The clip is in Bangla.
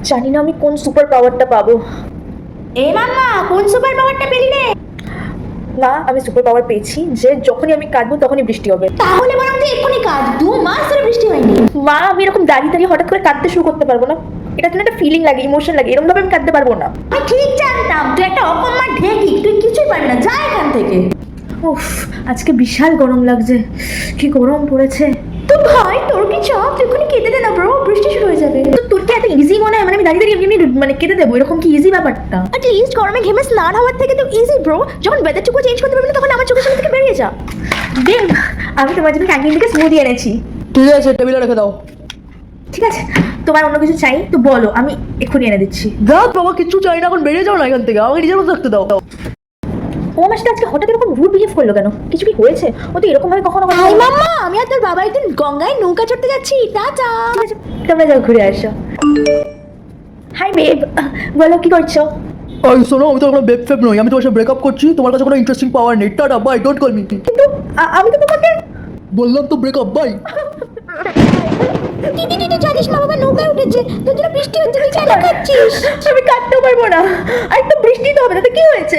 জানি না আমি কোন সুপার পাওয়ারটা পাবো। এ মাম্মা, কোন সুপার পাওয়ারটা পেলি রে? না, আমি সুপার পাওয়ার পেয়েছি যে যখনই আমি কাঁদবো তখনই বৃষ্টি হবে। তাহলে বরং তুই এক্ষুনি কাজ, 2 মাস ধরে বৃষ্টি হয়নি। মা, আমি এরকম দাঁড়িয়ে দাঁড়িয়ে হঠাৎ করে কাঁদতে শুরু করতে পারবো না। এটা জন্য একটা ফিলিং লাগে, ইমোশন লাগে, এরকম ভাবে আমি কাঁদতে পারবো না। আমি ঠিক জানতাম তুই একটা অকম্মা ঢেকি, তুই কিছুই পারবি না, যা এখান থেকে। উফ, আজকে বিশাল গরম লাগছে, কি গরম পড়েছে। তো ভাই তোর কি চাপ, তুই এক্ষুনি কেটে দে না ব্রো, বৃষ্টি শুরু হয়ে যাবে। তো তোর কি এত ইজি মনে হয়? মানে আমি দাঁড়িয়ে দাঁড়িয়ে এমনি মানে কেটে দেবো, এরকম কি ইজি ব্যাপারটা? অ্যাটলিস্ট গরমে ঘেমে স্নান হওয়ার থেকে তো ইজি ব্রো। যখন ওয়েদারটুকু চেঞ্জ করতে পারবি না তখন আমার চোখের সামনে থেকে বেরিয়ে যা। দেব, আমি তোমার জন্য ক্যান্টিন থেকে স্মুদি এনেছি। ঠিক আছে, টেবিলে রেখে দাও। ঠিক আছে, তোমার অন্য কিছু চাই তো বলো, আমি এক্ষুনি এনে দিচ্ছি। দেখ বাবা, কিচ্ছু চাই না, এখন বেরিয়ে যাও না এখান থেকে, আমাকে নিজের মতো থাকতে দাও। ও আমার সাথে আজকে হঠাৎ এরকম রুড বিহেভ করলো কেন? কিছু কি হয়েছে? ও তো এরকম ভাবে কখনো হাই মাম্মা, আমি আর তোর বাবা একদিন গঙ্গায় নৌকা চড়তে যাচ্ছি, টাটা। ঠিক আছে, তোমরা যাও ঘুরে আসো। হাই বেব, বলো কি করছো? এই শোনো, আমি তো কোনো বেব ফেব নই, আমি তোমার সাথে ব্রেকআপ করছি, তোমার কাছে কোনো ইন্টারেস্টিং পাওয়ার নেই। Tata, bye, don't call me. কিন্তু আমি তো তোমাকে বললাম তো ব্রেকআপ, বাই। দিদি দিদি জানিস মা, বাবা নৌকায় উঠেছে, তোর জন্য বৃষ্টি হচ্ছে, তুই কেন খাচ্ছিস? আমি কাটতেও পারবো না, আর তো বৃষ্টি তো হবে, তাতে কি হয়েছে?